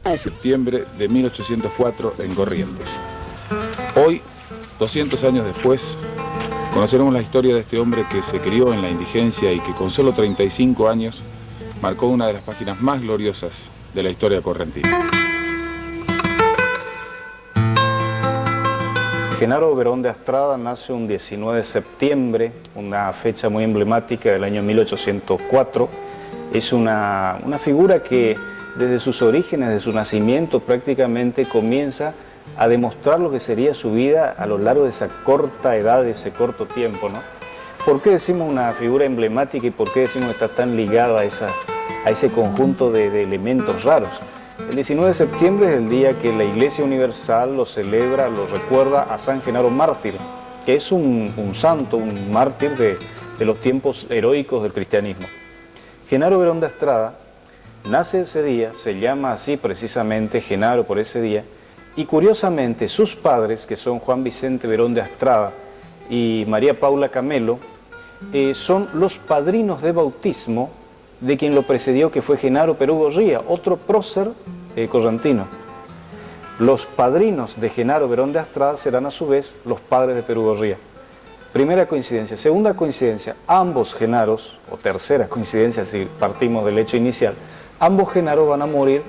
de septiembre de 1804 en Corrientes. Hoy, 200 años después, conoceremos la historia de este hombre que se crió en la indigencia y que con solo 35 años marcó una de las páginas más gloriosas de la historia correntina. Genaro Berón de Astrada nace un 19 de septiembre, una fecha muy emblemática del año 1804. Es una figura que desde sus orígenes, de su nacimiento, prácticamente comienza a demostrar lo que sería su vida a lo largo de esa corta edad, de ese corto tiempo, ¿no? ¿Por qué decimos una figura emblemática y por qué decimos que está tan ligada a ese conjunto de elementos raros? El 19 de septiembre es el día que la Iglesia Universal lo celebra, lo recuerda a San Genaro Mártir, que es un santo, un mártir de los tiempos heroicos del cristianismo. Genaro Berón de Astrada nace ese día, se llama así precisamente Genaro por ese día, y curiosamente sus padres, que son Juan Vicente Berón de Astrada y María Paula Camelo, son los padrinos de bautismo de quien lo precedió, que fue Genaro Perú Gorría, otro prócer correntino. Los padrinos de Genaro Berón de Astrada serán a su vez los padres de Perú Gorría. Primera coincidencia. Segunda coincidencia, ambos Genaros, o tercera coincidencia si partimos del hecho inicial, ambos Genaros van a morir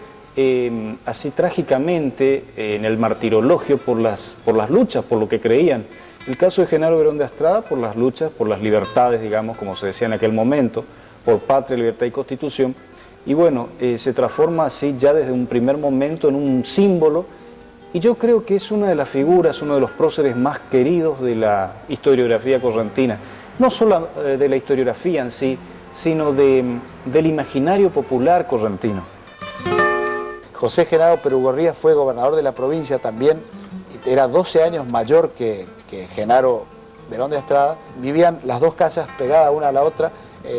así trágicamente en el martirologio por las luchas, por lo que creían. El caso de Genaro Berón de Astrada por las luchas, por las libertades, digamos, como se decía en aquel momento, por patria, libertad y constitución, y bueno, se transforma así ya desde un primer momento en un símbolo, y yo creo que es una de las figuras, uno de los próceres más queridos de la historiografía correntina, no solo de la historiografía en sí, sino del imaginario popular correntino. José Genaro Perú Gorría fue gobernador de la provincia también, era 12 años mayor que Genaro Berón de Astrada. Vivían las dos casas pegadas una a la otra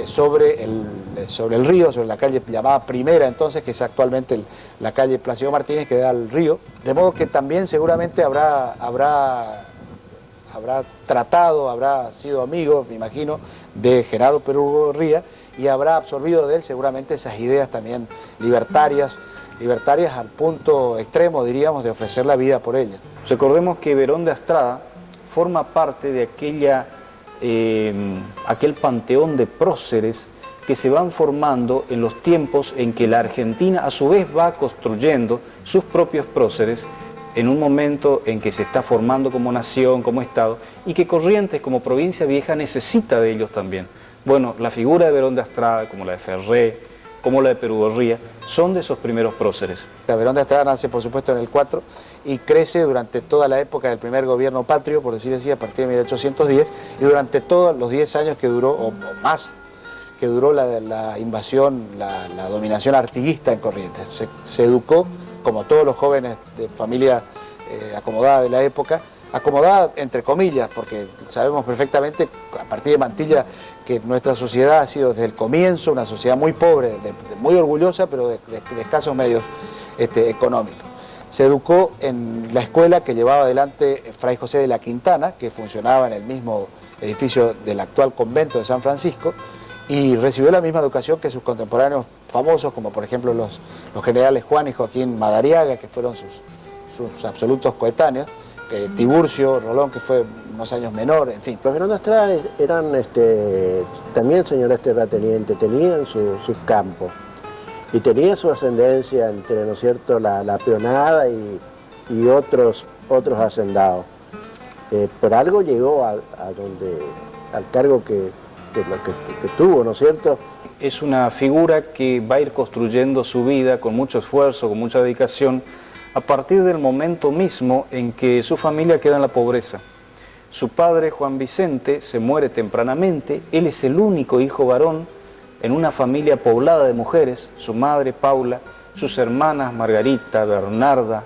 sobre el río, sobre la calle llamada Primera entonces, que es actualmente la calle Plácido Martínez, que da al río, de modo que también seguramente habrá tratado, habrá sido amigo, me imagino, de Genaro Perú Gorría, y habrá absorbido de él seguramente esas ideas también libertarias al punto extremo, diríamos, de ofrecer la vida por ella. Recordemos que Berón de Astrada forma parte de aquel panteón de próceres que se van formando en los tiempos en que la Argentina a su vez va construyendo sus propios próceres en un momento en que se está formando como nación, como Estado, y que Corrientes como provincia vieja necesita de ellos también. Bueno, la figura de Berón de Astrada, como la de Ferré, como la de Perú Gorría, son de esos primeros próceres. Berón de Astrada nace por supuesto en el 4 y crece durante toda la época del primer gobierno patrio, por decir así, a partir de 1810, y durante todos los 10 años que duró, o más, que duró la invasión, la dominación artiguista en Corrientes. Se educó, como todos los jóvenes de familia acomodada de la época, acomodada entre comillas, porque sabemos perfectamente a partir de Mantilla que nuestra sociedad ha sido desde el comienzo una sociedad muy pobre, muy orgullosa, pero de escasos medios económicos. Se educó en la escuela que llevaba adelante Fray José de la Quintana, que funcionaba en el mismo edificio del actual convento de San Francisco, y recibió la misma educación que sus contemporáneos famosos, como por ejemplo los generales Juan y Joaquín Madariaga, que fueron sus absolutos coetáneos, Tiburcio, Rolón, que fue unos años menor, en fin. Los Berón de Astrada eran también señores terratenientes, tenían sus campos y tenía su ascendencia entre, ¿no es cierto?, la peonada y otros hacendados. Por algo llegó al cargo que tuvo, ¿no es cierto? Es una figura que va a ir construyendo su vida con mucho esfuerzo, con mucha dedicación, a partir del momento mismo en que su familia queda en la pobreza. Su padre, Juan Vicente, se muere tempranamente, él es el único hijo varón en una familia poblada de mujeres, su madre, Paula, sus hermanas, Margarita, Bernarda,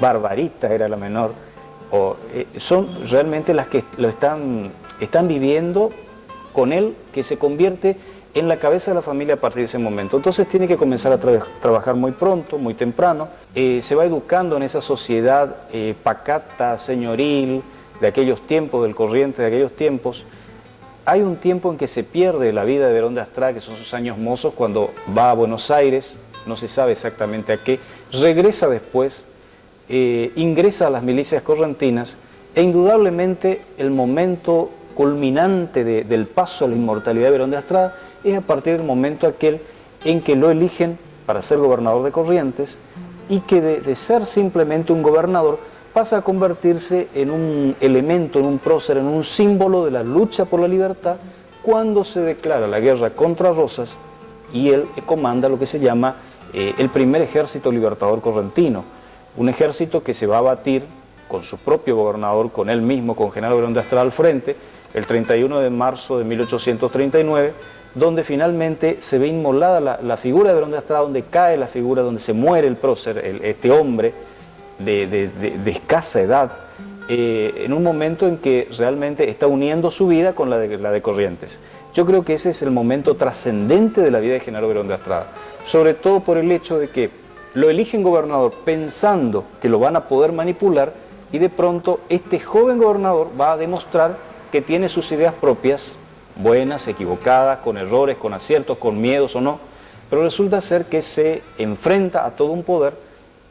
Barbarita era la menor, son realmente las que lo están viviendo con él, que se convierte en la cabeza de la familia a partir de ese momento. Entonces tiene que comenzar a trabajar muy pronto, muy temprano, se va educando en esa sociedad pacata, señoril, de aquellos tiempos, del Corrientes de aquellos tiempos. Hay un tiempo en que se pierde la vida de Berón de Astrada, que son sus años mozos, cuando va a Buenos Aires, no se sabe exactamente a qué, regresa después, ingresa a las milicias correntinas, e indudablemente el momento culminante del paso a la inmortalidad de Berón de Astrada es a partir del momento aquel en que lo eligen para ser gobernador de Corrientes, y que de ser simplemente un gobernador pasa a convertirse en un elemento, en un prócer, en un símbolo de la lucha por la libertad, cuando se declara la guerra contra Rosas y él comanda lo que se llama el primer ejército libertador correntino, un ejército que se va a batir con su propio gobernador, con él mismo, con Genaro Berón de Astrada al frente, el 31 de marzo de 1839, donde finalmente se ve inmolada la figura de Berón de Astrada, donde cae la figura, donde se muere el prócer, este hombre de escasa edad, en un momento en que realmente está uniendo su vida con la de Corrientes. Yo creo que ese es el momento trascendente de la vida de Genaro Berón de Astrada, sobre todo por el hecho de que lo eligen gobernador pensando que lo van a poder manipular, y de pronto este joven gobernador va a demostrar que tiene sus ideas propias, buenas, equivocadas, con errores, con aciertos, con miedos o no, pero resulta ser que se enfrenta a todo un poder,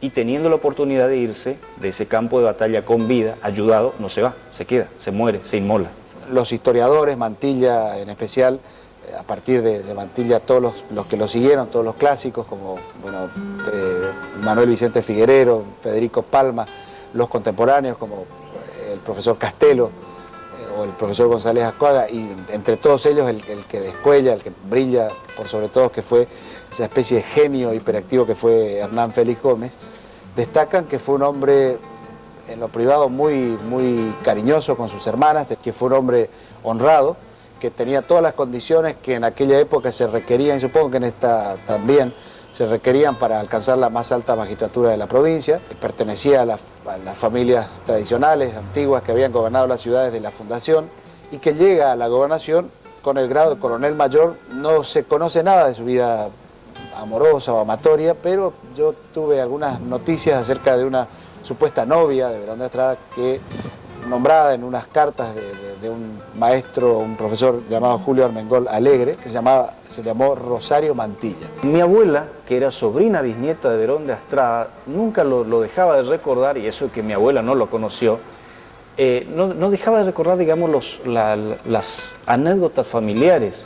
y teniendo la oportunidad de irse de ese campo de batalla con vida, ayudado, no se va, se queda, se muere, se inmola. Los historiadores, Mantilla en especial, a partir de Mantilla todos los que lo siguieron, todos los clásicos como Manuel Vicente Figuerero, Federico Palma, los contemporáneos como el profesor Castelo o el profesor González Ascuaga, y entre todos ellos el que descuella, el que brilla por sobre todo, que fue esa especie de genio hiperactivo que fue Hernán Félix Gómez, destacan que fue un hombre en lo privado muy cariñoso con sus hermanas, que fue un hombre honrado, que tenía todas las condiciones que en aquella época se requerían, y supongo que en esta también se requerían para alcanzar la más alta magistratura de la provincia. Pertenecía a las familias tradicionales, antiguas, que habían gobernado las ciudades de la fundación, y que llega a la gobernación con el grado de coronel mayor. No se conoce nada de su vida amorosa o amatoria, pero yo tuve algunas noticias acerca de una supuesta novia de Berón de Astrada, que nombrada en unas cartas de un maestro, un profesor llamado Julio Armengol Alegre, que se llamó Rosario Mantilla. Mi abuela, que era sobrina bisnieta de Berón de Astrada, nunca lo dejaba de recordar, y eso que mi abuela no lo conoció, no dejaba de recordar, digamos, las anécdotas familiares.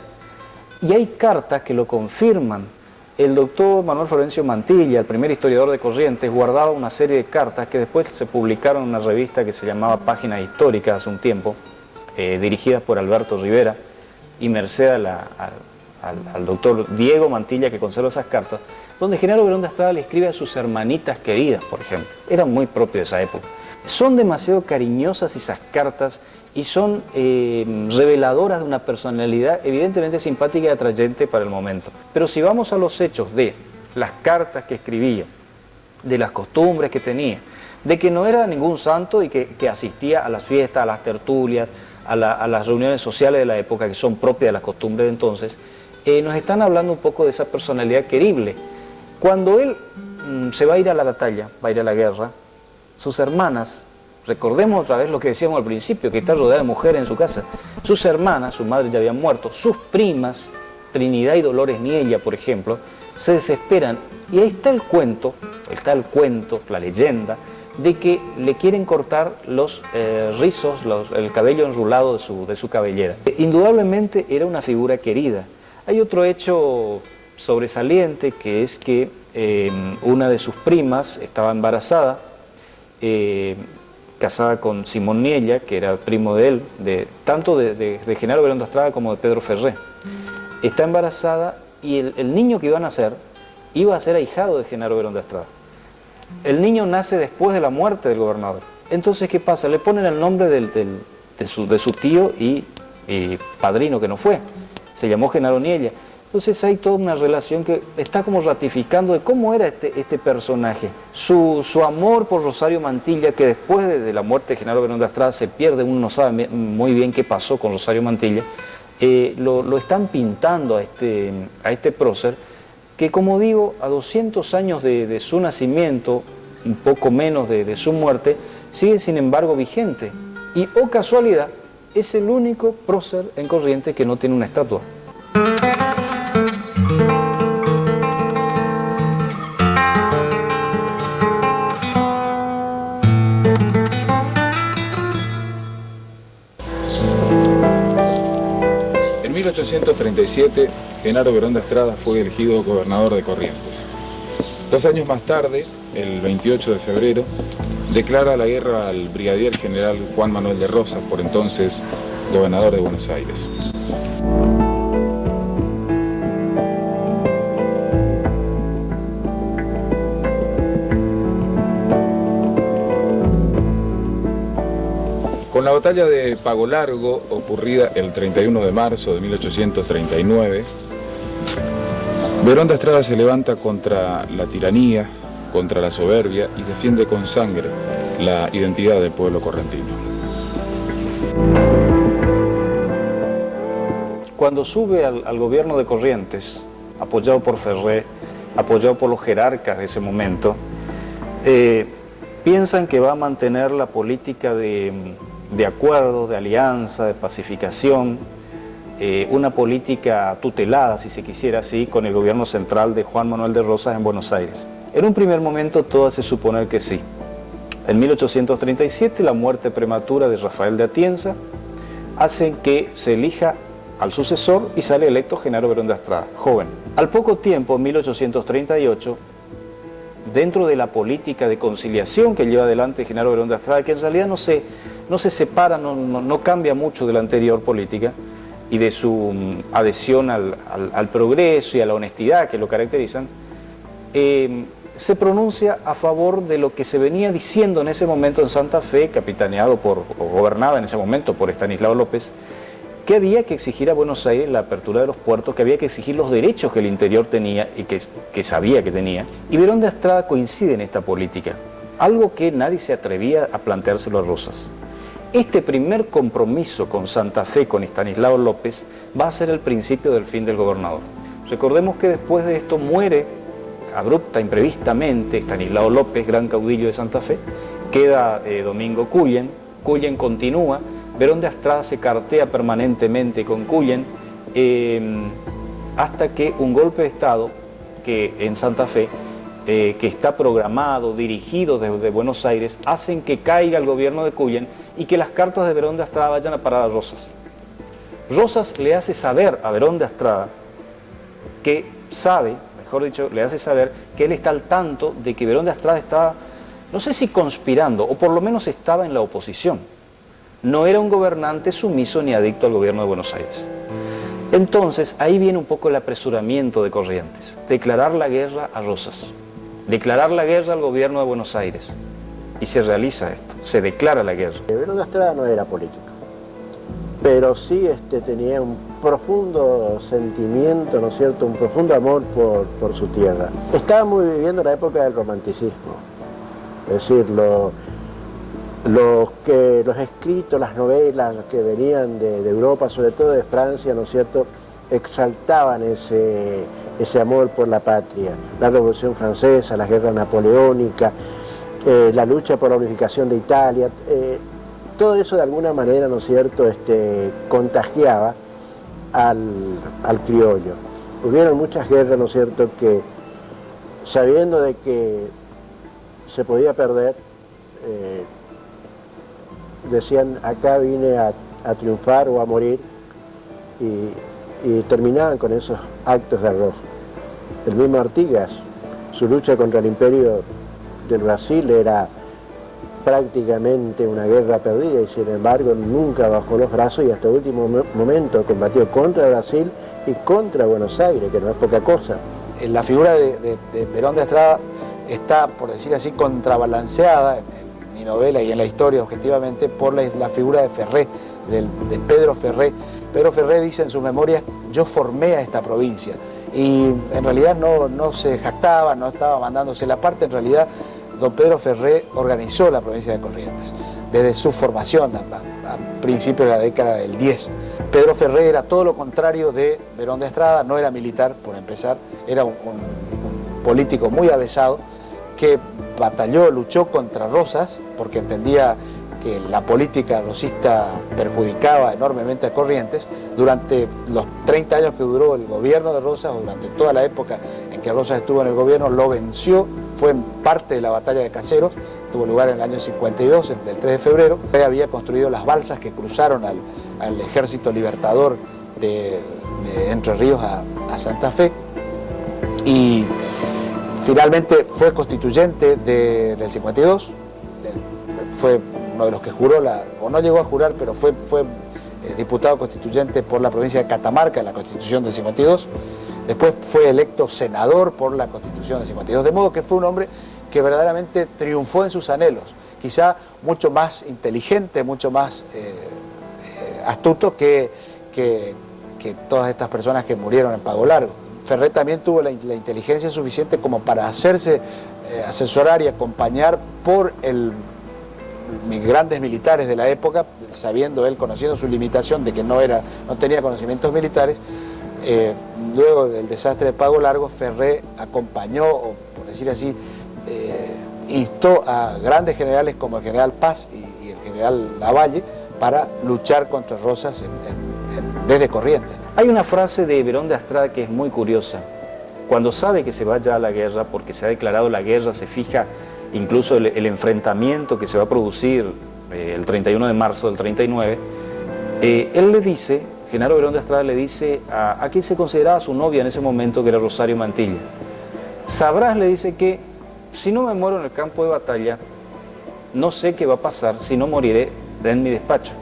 Y hay cartas que lo confirman. El doctor Manuel Florencio Mantilla, el primer historiador de Corrientes, guardaba una serie de cartas que después se publicaron en una revista que se llamaba Páginas Históricas hace un tiempo, dirigidas por Alberto Rivera, y merced al doctor Diego Mantilla, que conserva esas cartas, donde Genaro Berón de Astrada le escribe a sus hermanitas queridas, por ejemplo. Era muy propio de esa época. Son demasiado cariñosas esas cartas, y son reveladoras de una personalidad evidentemente simpática y atrayente para el momento. Pero si vamos a los hechos de las cartas que escribía, de las costumbres que tenía, de que no era ningún santo y que asistía a las fiestas, a las tertulias, a las reuniones sociales de la época, que son propias de las costumbres de entonces, nos están hablando un poco de esa personalidad querible. Cuando él se va a ir a la batalla, va a ir a la guerra, sus hermanas, recordemos otra vez lo que decíamos al principio, que está rodeada de mujeres en su casa. Sus hermanas, su madre ya habían muerto, sus primas, Trinidad y Dolores Niella, por ejemplo, se desesperan. Y ahí está el cuento, la leyenda, de que le quieren cortar los rizos, el cabello enrulado de su cabellera. Indudablemente era una figura querida. Hay otro hecho sobresaliente, que es que una de sus primas estaba embarazada, casada con Simón Niella, que era primo de él, tanto de Genaro Berón de Astrada como de Pedro Ferré. Está embarazada, y el niño que iba a nacer iba a ser ahijado de Genaro Berón de Astrada. El niño nace después de la muerte del gobernador. Entonces, ¿qué pasa? Le ponen el nombre de su tío y padrino, que no fue. Se llamó Genaro Niella. Entonces hay toda una relación que está como ratificando de cómo era este personaje. Su amor por Rosario Mantilla, que después de la muerte de Genaro Berón de Astrada se pierde, uno no sabe muy bien qué pasó con Rosario Mantilla, lo están pintando a este prócer, que, como digo, a 200 años de su nacimiento, un poco menos de su muerte, sigue sin embargo vigente. Y, oh casualidad, es el único prócer en Corrientes que no tiene una estatua. 1837, Genaro Berón de Estrada fue elegido gobernador de Corrientes. 2 años más tarde, el 28 de febrero, declara la guerra al brigadier general Juan Manuel de Rosas, por entonces gobernador de Buenos Aires. Con la batalla de Pago Largo, ocurrida el 31 de marzo de 1839, Berón de Estrada se levanta contra la tiranía, contra la soberbia y defiende con sangre la identidad del pueblo correntino. Cuando sube al gobierno de Corrientes, apoyado por Ferré, apoyado por los jerarcas de ese momento, piensan que va a mantener la política de acuerdos, de alianza, de pacificación, una política tutelada, si se quisiera así, con el gobierno central de Juan Manuel de Rosas en Buenos Aires. En un primer momento todo hace suponer que sí. En 1837 la muerte prematura de Rafael de Atienza hace que se elija al sucesor y sale electo Genaro Berón de Estrada, joven. Al poco tiempo, en 1838, dentro de la política de conciliación que lleva adelante Genaro Berón de Estrada, que en realidad no se separa, no cambia mucho de la anterior política y de su adhesión al progreso y a la honestidad que lo caracterizan, se pronuncia a favor de lo que se venía diciendo en ese momento en Santa Fe, capitaneado o gobernada en ese momento por Estanislao López, que había que exigir a Buenos Aires la apertura de los puertos, que había que exigir los derechos que el interior tenía y que sabía que tenía. Y Berón de Estrada coincide en esta política, algo que nadie se atrevía a planteárselo a Rosas. Este primer compromiso con Santa Fe, con Estanislao López, va a ser el principio del fin del gobernador. Recordemos que después de esto muere abrupta, imprevistamente, Estanislao López, gran caudillo de Santa Fe, queda Domingo Cullen, Cullen continúa, Berón de Estrada se cartea permanentemente con Cullen, hasta que un golpe de Estado que en Santa Fe, que está programado, dirigido desde Buenos Aires, hacen que caiga el gobierno de Cullen y que las cartas de Berón de Estrada vayan a parar a Rosas. Rosas le hace saber a Berón de Estrada que sabe, mejor dicho, le hace saber que él está al tanto de que Berón de Estrada estaba, no sé si conspirando, o por lo menos estaba en la oposición. No era un gobernante sumiso ni adicto al gobierno de Buenos Aires. Entonces, ahí viene un poco el apresuramiento de Corrientes. Declarar la guerra a Rosas. Declarar la guerra al gobierno de Buenos Aires. Y se realiza esto, se declara la guerra. Berón de Estrada no era político, pero sí tenía un profundo sentimiento, ¿no es cierto?, un profundo amor por su tierra. Estábamos viviendo la época del romanticismo, es decir, los escritos, las novelas que venían de Europa, sobre todo de Francia, ¿no es cierto?, exaltaban ese amor por la patria. La Revolución Francesa, la guerra napoleónica, la lucha por la unificación de Italia, todo eso de alguna manera, ¿no es cierto?, contagiaba al criollo. Hubieron muchas guerras, ¿no es cierto?, que sabiendo de que se podía perder, decían, acá vine a triunfar o a morir, y terminaban con esos actos de arrojo. El mismo Artigas, su lucha contra el imperio del Brasil era prácticamente una guerra perdida, y sin embargo nunca bajó los brazos y hasta el último momento combatió contra Brasil y contra Buenos Aires, que no es poca cosa. La figura de Berón de Estrada está, por decir así, contrabalanceada en mi novela y en la historia, objetivamente, por la figura de Ferré, de Pedro Ferré. Pedro Ferré dice en sus memorias: yo formé a esta provincia, y en realidad no se jactaba, no estaba mandándose la parte. En realidad don Pedro Ferré organizó la provincia de Corrientes desde su formación a principios de la década del 10. Pedro Ferré era todo lo contrario de Berón de Estrada, no era militar, por empezar, era un político muy avesado que batalló, luchó contra Rosas porque entendía que la política rosista perjudicaba enormemente a Corrientes. Durante los 30 años que duró el gobierno de Rosas, o durante toda la época en que Rosas estuvo en el gobierno, lo venció, fue parte de la batalla de Caseros, tuvo lugar en el año 52, el 3 de febrero. Él había construido las balsas que cruzaron al ejército libertador de Entre Ríos a Santa Fe, y finalmente fue constituyente del 52, fue uno de los que juró, o no llegó a jurar, pero fue diputado constituyente por la provincia de Catamarca en la Constitución del 52, después fue electo senador por la Constitución del 52, de modo que fue un hombre que verdaderamente triunfó en sus anhelos, quizá mucho más inteligente, mucho más astuto que todas estas personas que murieron en Pago Largo. Ferré también tuvo la inteligencia suficiente como para hacerse asesorar y acompañar por grandes militares de la época, sabiendo él, conociendo su limitación de que no tenía conocimientos militares. Luego del desastre de Pago Largo, Ferré acompañó, o por decir así, instó a grandes generales como el general Paz y el general Lavalle para luchar contra Rosas desde Corrientes. Hay una frase de Berón de Astrada que es muy curiosa. Cuando sabe que se va ya a la guerra, porque se ha declarado la guerra, se fija incluso el enfrentamiento que se va a producir el 31 de marzo del 39, él le dice, Genaro Berón de Astrada le dice a quien se consideraba su novia en ese momento, que era Rosario Mantilla: sabrás, le dice, que si no me muero en el campo de batalla, no sé qué va a pasar si no moriré en mi despacho.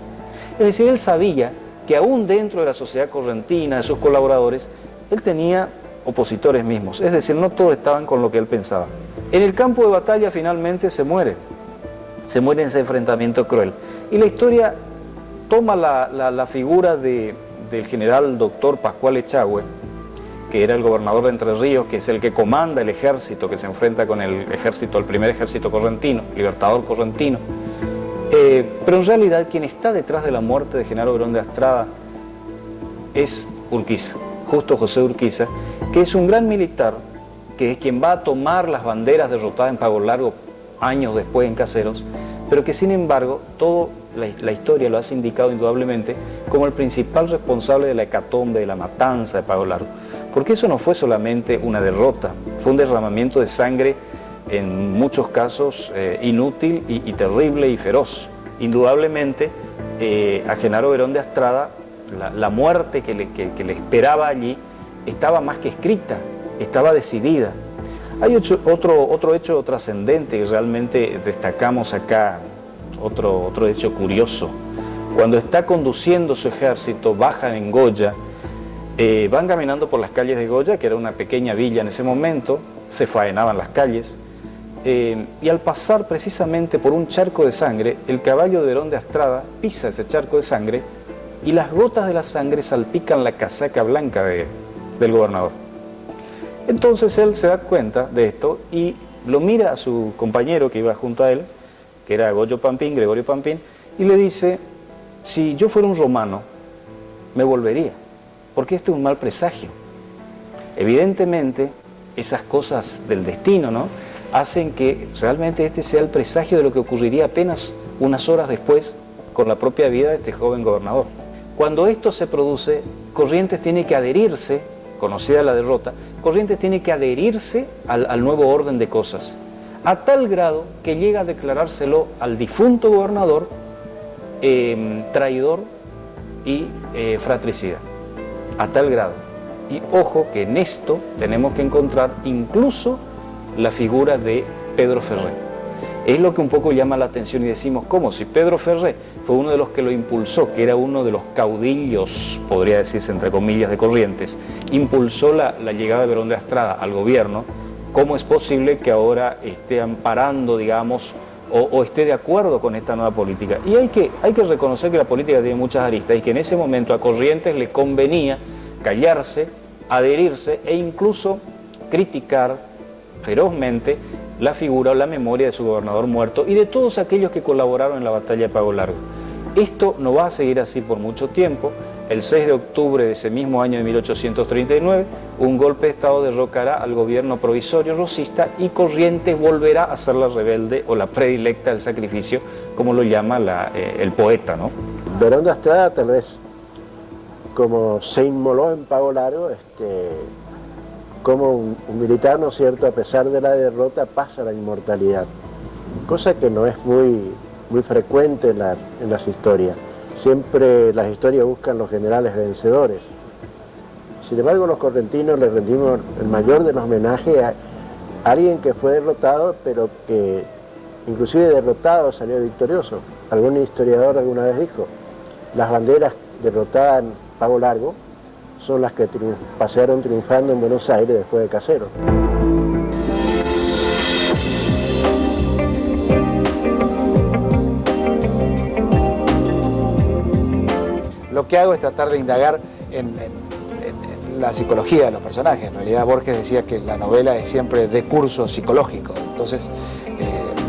Es decir, él sabía que aún dentro de la sociedad correntina, de sus colaboradores, él tenía opositores mismos, es decir, no todos estaban con lo que él pensaba. En el campo de batalla finalmente se muere en ese enfrentamiento cruel. Y la historia toma la figura del general doctor Pascual Echagüe, que era el gobernador de Entre Ríos, que es el que comanda el ejército que se enfrenta con el primer ejército correntino, libertador correntino. Pero en realidad quien está detrás de la muerte de Genaro Berón de Astrada es Urquiza, Justo José Urquiza, que es un gran militar, que es quien va a tomar las banderas derrotadas en Pago Largo años después en Caseros, pero que sin embargo toda la historia lo ha indicado indudablemente como el principal responsable de la hecatombe, de la matanza de Pago Largo, porque eso no fue solamente una derrota, fue un derramamiento de sangre en muchos casos inútil y terrible y feroz. Indudablemente a Genaro Berón de Astrada la muerte que le esperaba allí estaba más que escrita, estaba decidida. Hay otro hecho trascendente que realmente destacamos acá, otro hecho curioso. Cuando está conduciendo su ejército, bajan en Goya, van caminando por las calles de Goya, que era una pequeña villa en ese momento, se faenaban las calles, y al pasar precisamente por un charco de sangre, el caballo de Berón de Astrada pisa ese charco de sangre y las gotas de la sangre salpican la casaca blanca del gobernador. Entonces él se da cuenta de esto y lo mira a su compañero que iba junto a él, que era Gregorio Pampín, y le dice: si yo fuera un romano, me volvería, porque este es un mal presagio. Evidentemente, esas cosas del destino, ¿no?, hacen que realmente este sea el presagio de lo que ocurriría apenas unas horas después con la propia vida de este joven gobernador. Cuando esto se produce, Corrientes tiene que adherirse, conocida la derrota, Corrientes tiene que adherirse al nuevo orden de cosas, a tal grado que llega a declarárselo al difunto gobernador traidor y fratricida, a tal grado. Y ojo que en esto tenemos que encontrar incluso la figura de Pedro Ferré. Es lo que un poco llama la atención y decimos, ¿cómo? Si Pedro Ferré fue uno de los que lo impulsó, que era uno de los caudillos, podría decirse entre comillas, de Corrientes, impulsó la llegada de Berón de Astrada al gobierno, ¿cómo es posible que ahora esté amparando, digamos, o esté de acuerdo con esta nueva política? Y hay que reconocer que la política tiene muchas aristas y que en ese momento a Corrientes le convenía callarse, adherirse e incluso criticar ferozmente la figura o la memoria de su gobernador muerto y de todos aquellos que colaboraron en la batalla de Pago Largo. Esto no va a seguir así por mucho tiempo. El 6 de octubre de ese mismo año de 1839, un golpe de Estado derrocará al gobierno provisorio rosista y Corrientes volverá a ser la rebelde o la predilecta del sacrificio, como lo llama el poeta, ¿no? Berón de Astrada, tal vez, como se inmoló en Pago Largo, como un militar, ¿no es cierto?, a pesar de la derrota, pasa a la inmortalidad, cosa que no es muy frecuente en las historias. Siempre las historias buscan los generales vencedores. Sin embargo, los correntinos le rendimos el mayor de los homenajes a alguien que fue derrotado, pero que inclusive derrotado salió victorioso. Algún historiador alguna vez dijo, las banderas derrotadas en Pago Largo son las que pasearon triunfando en Buenos Aires después de Caseros. Lo que hago es tratar de indagar en la psicología de los personajes. En realidad Borges decía que la novela es siempre de curso psicológico. Entonces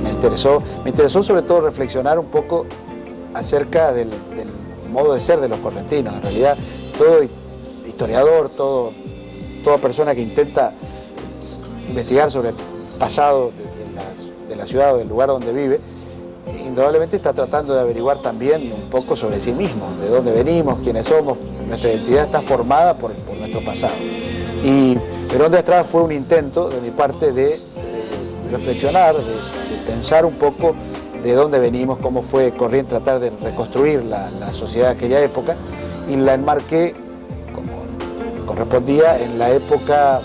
me interesó sobre todo reflexionar un poco acerca del modo de ser de los correntinos. En realidad todo historiador, toda persona que intenta investigar sobre el pasado de la ciudad o del lugar donde vive, indudablemente está tratando de averiguar también un poco sobre sí mismo, de dónde venimos, quiénes somos. Nuestra identidad está formada por nuestro pasado. Y Verón de Estrada fue un intento de mi parte de reflexionar, de pensar un poco de dónde venimos, cómo fue Corrientes, tratar de reconstruir la sociedad de aquella época, y la enmarqué, como correspondía, en la época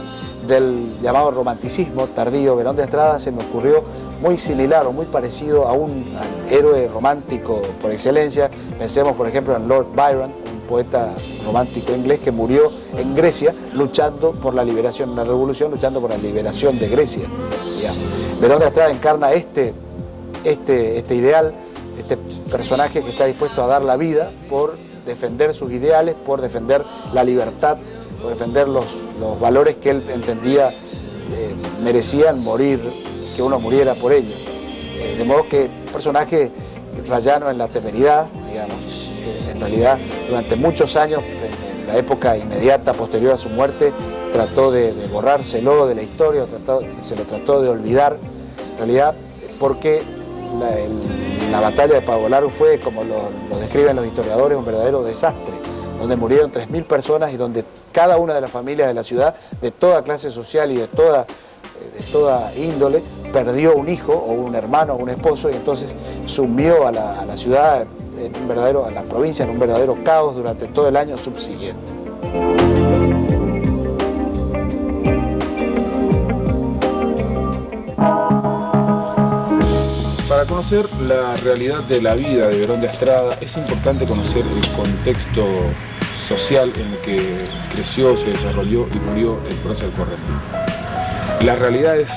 del llamado romanticismo tardío. Verón de Estrada se me ocurrió muy similar o muy parecido a un héroe romántico por excelencia. Pensemos, por ejemplo, en Lord Byron, un poeta romántico inglés que murió en Grecia luchando por la liberación, una revolución, luchando por la liberación de Grecia. Verón de Estrada encarna este ideal, este personaje que está dispuesto a dar la vida por defender sus ideales, por defender la libertad, por defender los valores que él entendía merecían morir, que uno muriera por ellos. De modo que un personaje rayano en la temeridad, digamos. En realidad, durante muchos años, en la época inmediata posterior a su muerte, trató de borrárselo de la historia, se lo trató de olvidar, en realidad, porque la batalla de Pago Largo fue, como lo describen los historiadores, un verdadero desastre, donde murieron 3.000 personas y donde cada una de las familias de la ciudad, de toda clase social y de toda índole, perdió un hijo o un hermano o un esposo, y entonces sumió a la ciudad, a la provincia, en un verdadero caos durante todo el año subsiguiente. Para conocer la realidad de la vida de Verón de Estrada es importante conocer el contexto social en el que creció, se desarrolló y murió el prócer correntino. Las realidades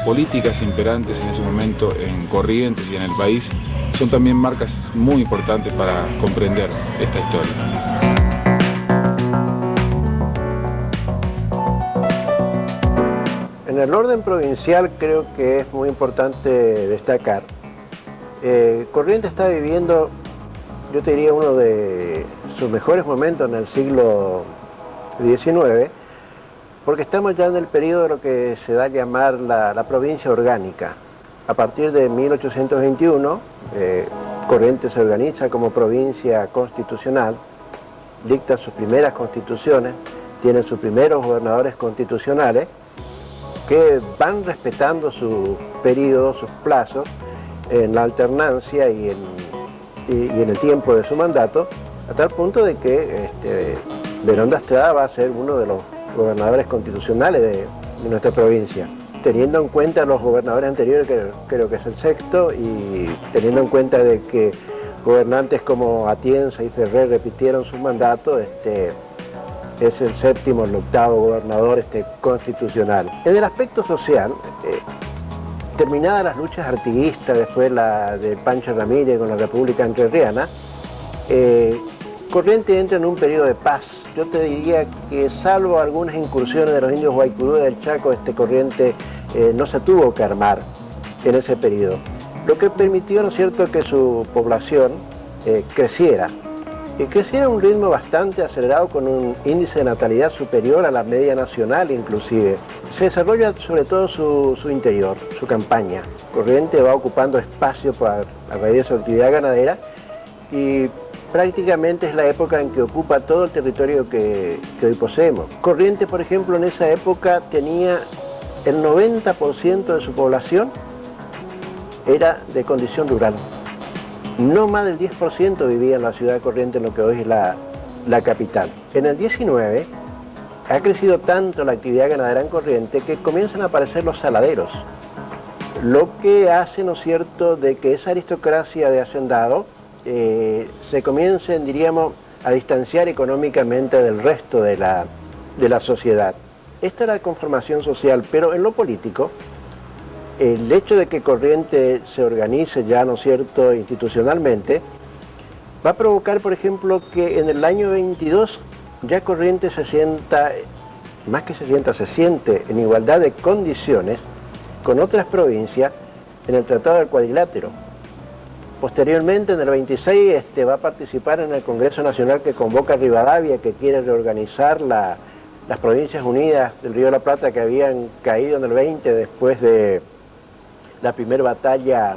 políticas imperantes en ese momento en Corrientes y en el país son también marcas muy importantes para comprender esta historia. En el orden provincial creo que es muy importante destacar. Corrientes está viviendo, yo te diría, uno de sus mejores momentos en el siglo XIX, porque estamos ya en el periodo de lo que se da a llamar la provincia orgánica. A partir de 1821, Corrientes se organiza como provincia constitucional, dicta sus primeras constituciones, tiene sus primeros gobernadores constitucionales, que van respetando sus periodos, sus plazos, en la alternancia y en el tiempo de su mandato, a tal punto de que Verón de Estrada va a ser uno de los gobernadores constitucionales de nuestra provincia, teniendo en cuenta los gobernadores anteriores, que creo que es el sexto, y teniendo en cuenta de que gobernantes como Atienza y Ferrer repitieron su mandato, es el séptimo, el octavo gobernador constitucional. En el aspecto social, terminadas las luchas artiguistas después de Pancho Ramírez con la República Entrerriana, Corrientes entra en un periodo de paz. Yo te diría que, salvo algunas incursiones de los indios Guaycurú del Chaco, Corrientes no se tuvo que armar en ese periodo, lo que permitió, ¿no es cierto?, que su población creciera. Y creciera a un ritmo bastante acelerado, con un índice de natalidad superior a la media nacional inclusive. Se desarrolla sobre todo su interior, su campaña. Corrientes va ocupando espacio a raíz de su actividad ganadera, y prácticamente es la época en que ocupa todo el territorio que hoy poseemos. Corrientes, por ejemplo, en esa época tenía el 90% de su población era de condición rural. no más del 10% vivía en la ciudad de Corrientes, en lo que hoy es la capital. En el 19 ha crecido tanto la actividad ganadera en Corrientes que comienzan a aparecer los saladeros, lo que hace, ¿no es cierto?, de que esa aristocracia de hacendado se comiencen, diríamos, a distanciar económicamente del resto de la sociedad. Esta es la conformación social, pero en lo político, el hecho de que Corrientes se organice ya, ¿no es cierto?, institucionalmente, va a provocar, por ejemplo, que en el año 22 ya Corrientes se siente en igualdad de condiciones con otras provincias en el Tratado del Cuadrilátero. Posteriormente, en el 26, va a participar en el Congreso Nacional que convoca Rivadavia, que quiere reorganizar las Provincias Unidas del Río de la Plata que habían caído en el 20 después de la primera batalla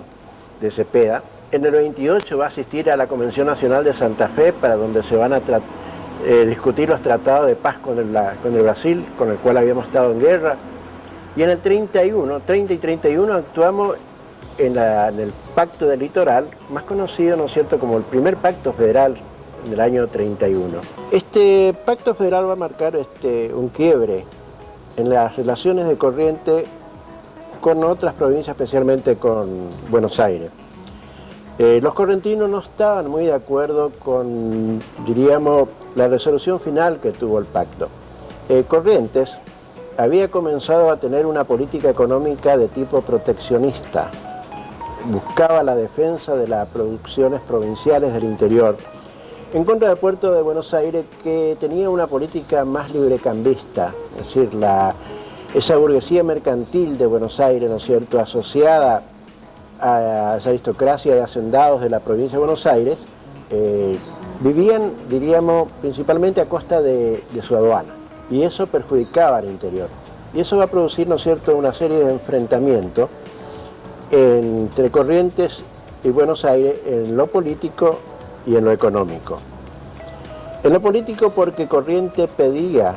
de Cepeda. En el 28 va a asistir a la Convención Nacional de Santa Fe, para donde se van a discutir los tratados de paz con el Brasil, con el cual habíamos estado en guerra. Y en el 30 y 31 actuamos en el Pacto del Litoral, más conocido, ¿no es cierto?, como el primer pacto federal del año 31. Este pacto federal va a marcar un quiebre en las relaciones de Corrientes con otras provincias, especialmente con Buenos Aires. Los correntinos no estaban muy de acuerdo con, diríamos, la resolución final que tuvo el pacto. Corrientes había comenzado a tener una política económica de tipo proteccionista. Buscaba la defensa de las producciones provinciales del interior, en contra del puerto de Buenos Aires, que tenía una política más librecambista, es decir, esa burguesía mercantil de Buenos Aires, ¿no es cierto?, asociada a esa aristocracia de hacendados de la provincia de Buenos Aires, vivían, diríamos, principalmente a costa de su aduana, y eso perjudicaba al interior. Y eso va a producir, ¿no es cierto?, una serie de enfrentamientos entre Corrientes y Buenos Aires en lo político y en lo económico. En lo político, porque Corrientes pedía,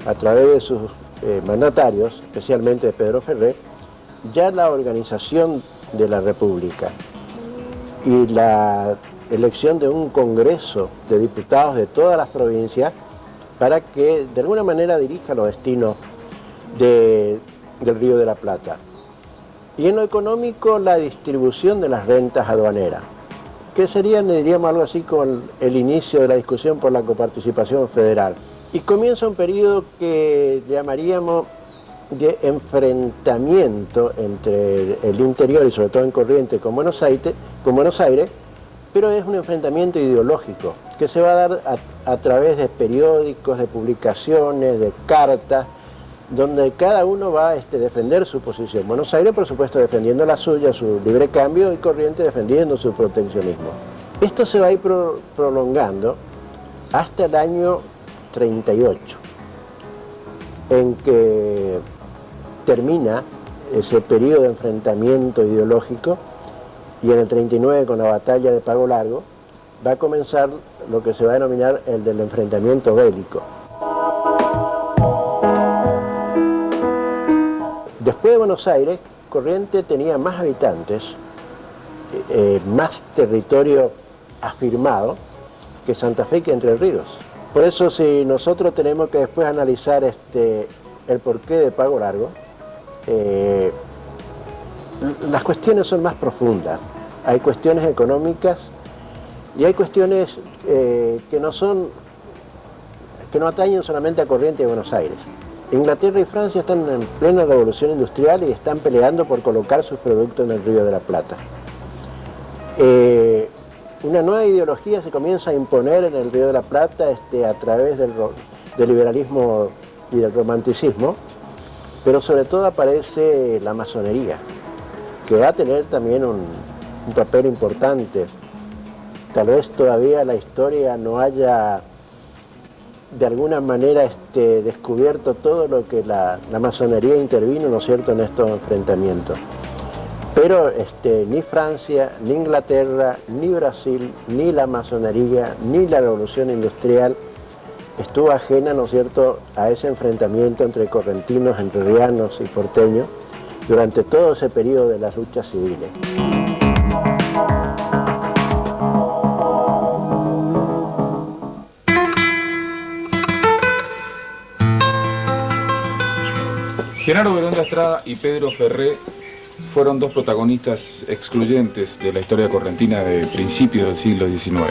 a través de sus mandatarios, especialmente de Pedro Ferrer, ya la organización de la República y la elección de un Congreso de diputados de todas las provincias para que de alguna manera dirija los destinos del Río de la Plata. Y en lo económico, la distribución de las rentas aduaneras, que serían, diríamos, algo así como el inicio de la discusión por la coparticipación federal. Y comienza un periodo que llamaríamos de enfrentamiento entre el interior y sobre todo en Corrientes con Buenos Aires, pero es un enfrentamiento ideológico que se va a dar a través de periódicos, de publicaciones, de cartas, donde cada uno va a defender su posición. Buenos Aires, por supuesto, defendiendo la suya, su libre cambio, y Corrientes defendiendo su proteccionismo. Esto se va a ir prolongando hasta el año 38, en que termina ese periodo de enfrentamiento ideológico, y en el 39, con la batalla de Pago Largo, va a comenzar lo que se va a denominar el del enfrentamiento bélico. Después de Buenos Aires, Corrientes tenía más habitantes, más territorio afirmado que Santa Fe y que Entre Ríos. Por eso, si nosotros tenemos que después analizar el porqué de Pago Largo, las cuestiones son más profundas. Hay cuestiones económicas y hay cuestiones que no atañen solamente a Corrientes y a Buenos Aires. Inglaterra y Francia están en plena revolución industrial y están peleando por colocar sus productos en el Río de la Plata. Una nueva ideología se comienza a imponer en el Río de la Plata a través del liberalismo y del romanticismo, pero sobre todo aparece la masonería, que va a tener también un papel importante. Tal vez todavía la historia no haya de alguna manera descubierto todo lo que la masonería intervino, ¿no es cierto?, en estos enfrentamientos. Pero ni Francia, ni Inglaterra, ni Brasil, ni la masonería, ni la revolución industrial estuvo ajena, ¿no es cierto?, a ese enfrentamiento entre correntinos, entrerrianos y porteños durante todo ese periodo de las luchas civiles. Genaro Berón de Astrada y Pedro Ferré fueron dos protagonistas excluyentes de la historia correntina de principios del siglo XIX.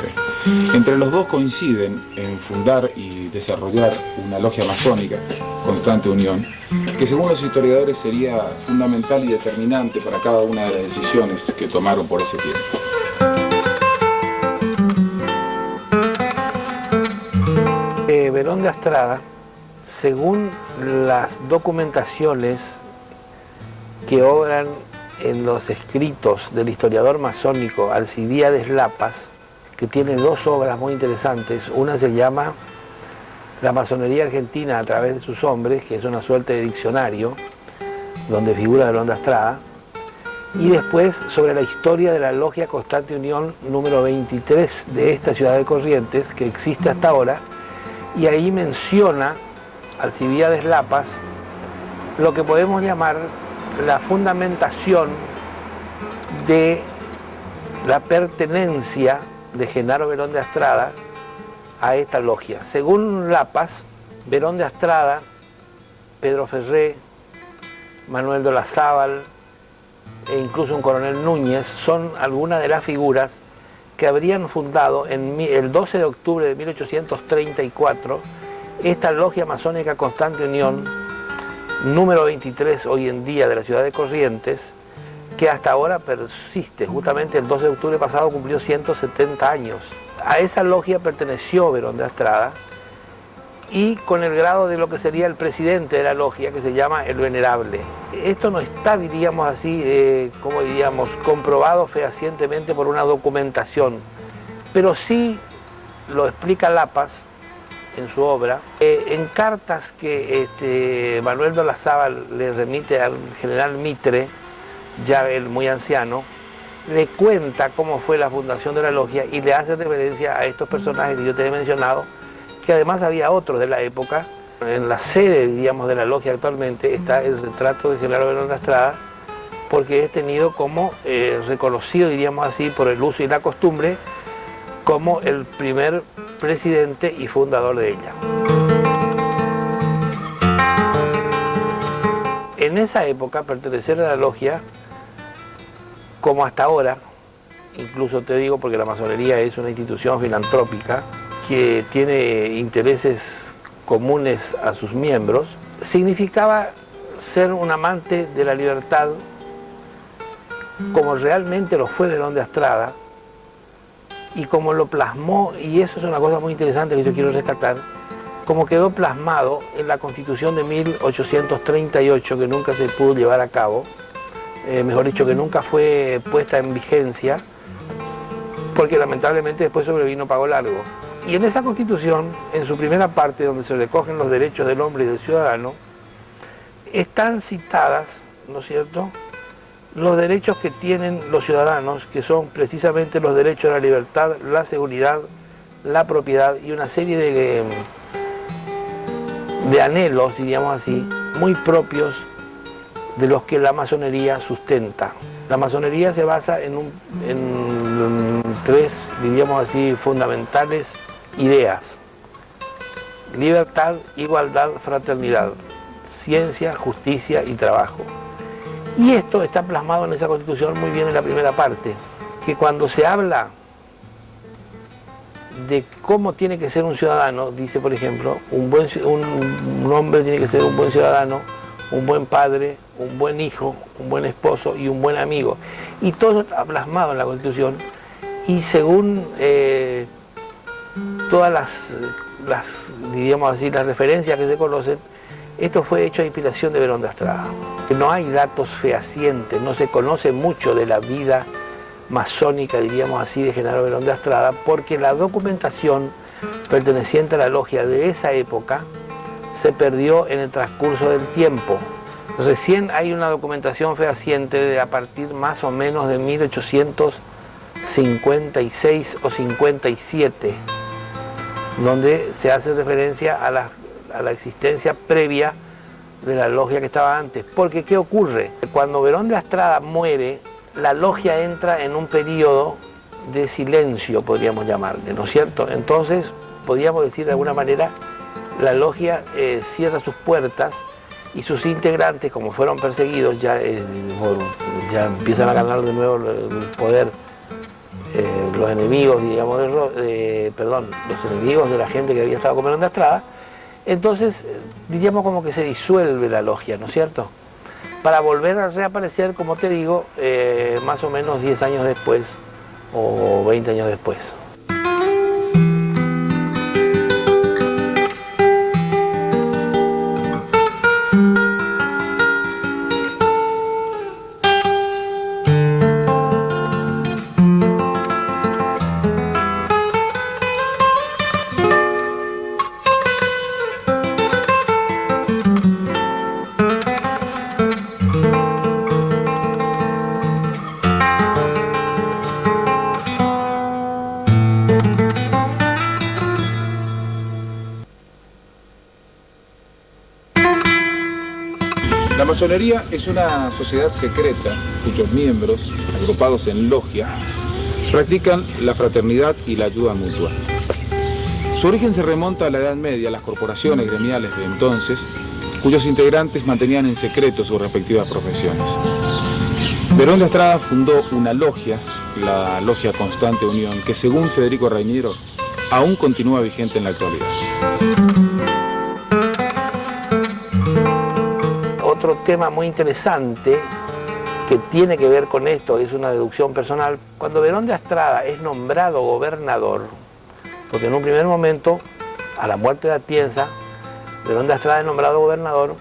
Entre los dos coinciden en fundar y desarrollar una logia masónica, Constante Unión, que según los historiadores sería fundamental y determinante para cada una de las decisiones que tomaron por ese tiempo. Berón de Astrada, según las documentaciones que obran en los escritos del historiador masónico Alcibíades Lapas, que tiene dos obras muy interesantes. Una se llama La masonería argentina a través de sus hombres, que es una suerte de diccionario donde figura Berón de Astrada, y después sobre la historia de la logia Constante Unión número 23 de esta ciudad de Corrientes, que existe hasta ahora, y ahí menciona Alcibíades Lapas lo que podemos llamar la fundamentación de la pertenencia de Genaro Berón de Astrada a esta logia. Según Lapas, Berón de Astrada, Pedro Ferré, Manuel de Olazábal e incluso un coronel Núñez son algunas de las figuras que habrían fundado el 12 de octubre de 1834 esta logia masónica Constante Unión número 23 hoy en día de la ciudad de Corrientes, que hasta ahora persiste. Justamente el 12 de octubre pasado cumplió 170 años. A esa logia perteneció Berón de Astrada, y con el grado de lo que sería el presidente de la logia, que se llama el Venerable. Esto no está, diríamos así, como diríamos, comprobado fehacientemente por una documentación, pero sí lo explica Lapas en su obra, en cartas que Manuel de Olazábal le remite al general Mitre, ya él muy anciano, le cuenta cómo fue la fundación de la logia y le hace referencia a estos personajes que yo te he mencionado, que además había otros de la época. En la sede, diríamos, de la logia actualmente está el retrato de Genaro Berón de Astrada, porque es tenido como reconocido, diríamos así, por el uso y la costumbre, como el primer presidente y fundador de ella. En esa época, pertenecer a la logia, como hasta ahora, incluso te digo porque la masonería es una institución filantrópica que tiene intereses comunes a sus miembros, significaba ser un amante de la libertad, como realmente lo fue Berón de Astrada, y como lo plasmó, y eso es una cosa muy interesante que yo quiero rescatar, como quedó plasmado en la Constitución de 1838, que nunca se pudo llevar a cabo, mejor dicho, que nunca fue puesta en vigencia, porque lamentablemente después sobrevino Pago Largo. Y en esa Constitución, en su primera parte, donde se recogen los derechos del hombre y del ciudadano, están citadas, ¿no es cierto?, los derechos que tienen los ciudadanos, que son precisamente los derechos a la libertad, la seguridad, la propiedad y una serie de anhelos, diríamos así, muy propios de los que la masonería sustenta. La masonería se basa en tres, diríamos así, fundamentales ideas: libertad, igualdad, fraternidad, ciencia, justicia y trabajo. Y esto está plasmado en esa Constitución muy bien en la primera parte, que cuando se habla de cómo tiene que ser un ciudadano, dice, por ejemplo, un hombre tiene que ser un buen ciudadano, un buen padre, un buen hijo, un buen esposo y un buen amigo. Y todo eso está plasmado en la Constitución, y según todas diríamos así, las referencias que se conocen, esto fue hecho a inspiración de Berón de Astrada. No hay datos fehacientes, no se conoce mucho de la vida masónica, diríamos así, de Genaro Berón de Astrada, porque la documentación perteneciente a la logia de esa época se perdió en el transcurso del tiempo. Recién hay una documentación fehaciente de a partir más o menos de 1856 o 57, donde se hace referencia a la existencia previa de la logia que estaba antes. Porque ¿qué ocurre? Cuando Berón de Astrada muere, la logia entra en un periodo de silencio, podríamos llamarle, ¿no es cierto? Entonces, podríamos decir de alguna manera, la logia cierra sus puertas y sus integrantes, como fueron perseguidos, ya empiezan a ganar de nuevo el poder los enemigos, digamos, los enemigos de la gente que había estado con Berón de Astrada. Entonces, diríamos como que se disuelve la logia, ¿no es cierto? Para volver a reaparecer, como te digo, más o menos 10 años después o 20 años después. La masonería es una sociedad secreta cuyos miembros, agrupados en logia, practican la fraternidad y la ayuda mutua. Su origen se remonta a la Edad Media, a las corporaciones gremiales de entonces, cuyos integrantes mantenían en secreto sus respectivas profesiones. Berón de Astrada fundó una logia, la Logia Constante Unión, que según Federico Reiniero, aún continúa vigente en la actualidad. Otro tema muy interesante que tiene que ver con esto, es una deducción personal. Cuando Berón de Astrada es nombrado gobernador, porque en un primer momento, a la muerte de Atienza, Berón de Astrada es nombrado gobernador,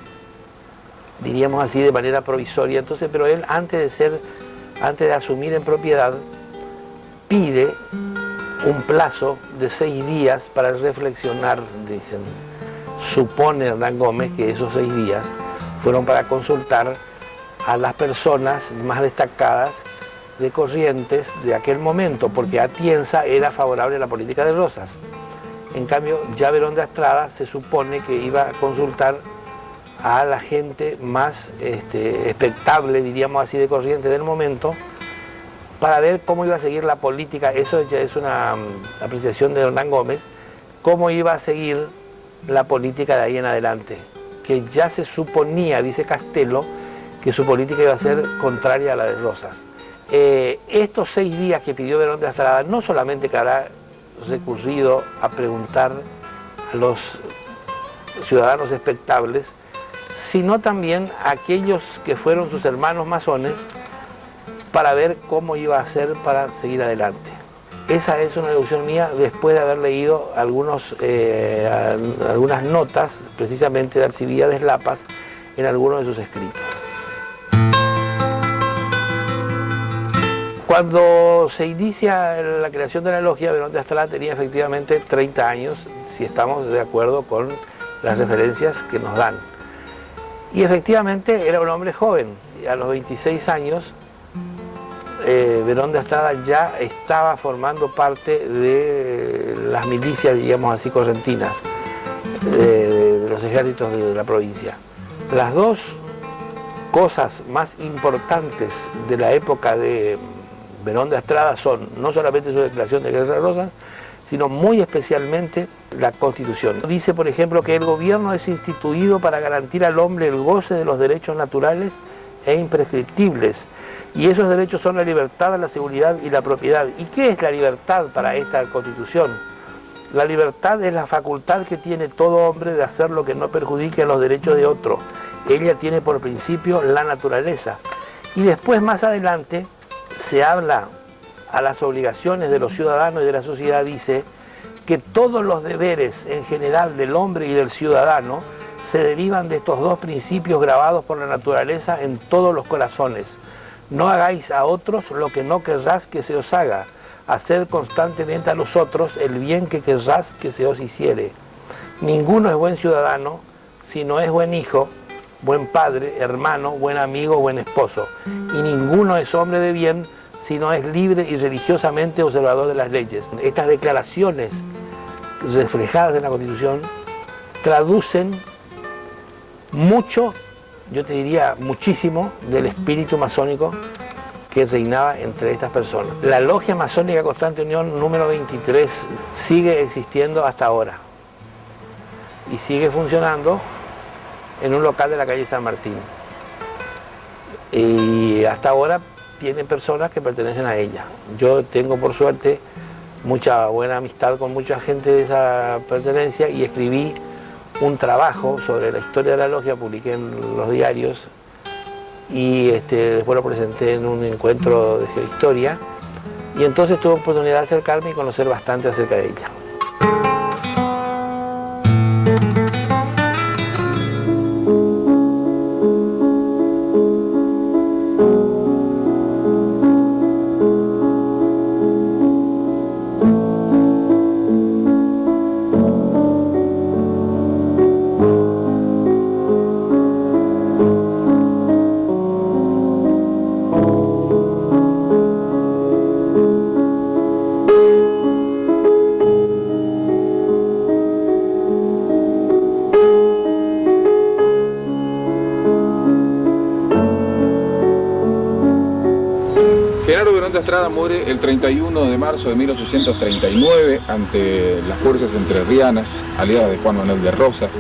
diríamos así, de manera provisoria. Entonces, pero él, antes de asumir en propiedad, pide un plazo de 6 días para reflexionar, dicen. Supone Hernán Gómez que esos 6 días fueron para consultar a las personas más destacadas de Corrientes de aquel momento, porque Atienza era favorable a la política de Rosas. En cambio, ya Berón de Astrada se supone que iba a consultar a la gente más expectable, diríamos así, de Corrientes del momento, para ver cómo iba a seguir la política. Eso ya es una apreciación de Hernán Gómez, cómo iba a seguir la política de ahí en adelante, que ya se suponía, dice Castelo, que su política iba a ser contraria a la de Rosas. Estos 6 días que pidió Berón de Astrada no solamente que habrá recurrido a preguntar a los ciudadanos expectables, sino también a aquellos que fueron sus hermanos masones, para ver cómo iba a hacer para seguir adelante. Esa es una deducción mía después de haber leído algunas notas, precisamente de Alcibíades Lapas, en algunos de sus escritos. Cuando se inicia la creación de la logia, Berón de Astrada tenía efectivamente 30 años, si estamos de acuerdo con las referencias que nos dan. Y efectivamente era un hombre joven, y a los 26 años Berón de Astrada ya estaba formando parte de las milicias, digamos así, correntinas, de los ejércitos de la provincia. Las dos cosas más importantes de la época de Berón de Astrada son no solamente su declaración de guerra rosa, sino muy especialmente la Constitución. Dice, por ejemplo, que el gobierno es instituido para garantir al hombre el goce de los derechos naturales e imprescriptibles, y esos derechos son la libertad, la seguridad y la propiedad. ¿Y qué es la libertad para esta Constitución? La libertad es la facultad que tiene todo hombre de hacer lo que no perjudique a los derechos de otro. Ella tiene por principio la naturaleza. Y después, más adelante, se habla a las obligaciones de los ciudadanos y de la sociedad, dice que todos los deberes en general del hombre y del ciudadano se derivan de estos dos principios grabados por la naturaleza en todos los corazones. No hagáis a otros lo que no querrás que se os haga. Haced constantemente a los otros el bien que querrás que se os hiciere. Ninguno es buen ciudadano si no es buen hijo, buen padre, hermano, buen amigo, buen esposo. Y ninguno es hombre de bien si no es libre y religiosamente observador de las leyes. Estas declaraciones reflejadas en la Constitución traducen mucho, yo te diría muchísimo, del espíritu masónico que reinaba entre estas personas. La Logia Masónica Constante Unión número 23 sigue existiendo hasta ahora y sigue funcionando en un local de la calle San Martín. Y hasta ahora tienen personas que pertenecen a ella. Yo tengo, por suerte, mucha buena amistad con mucha gente de esa pertenencia y escribí un trabajo sobre la historia de la logia, publiqué en los diarios y después lo presenté en un encuentro de geohistoria y entonces tuve oportunidad de acercarme y conocer bastante acerca de ella. Genaro Verón de Astrada muere el 31 de marzo de 1839 ante las fuerzas entrerrianas, aliadas de Juan Manuel de Rosas,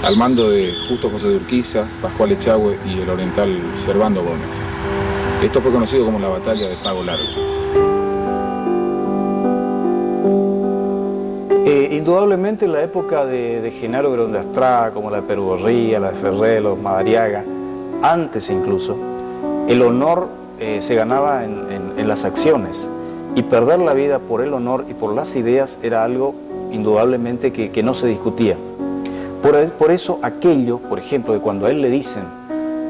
al mando de Justo José de Urquiza, Pascual Echagüe y el oriental Servando Gómez. Esto fue conocido como la Batalla de Pago Largo. Indudablemente en la época de Genaro Verón de Astrada, como la de Perugorría, la de Ferré, los Madariaga, antes incluso, el honor se ganaba en las acciones, y perder la vida por el honor y por las ideas era algo indudablemente que no se discutía. Por eso aquello, por ejemplo, de cuando a él le dicen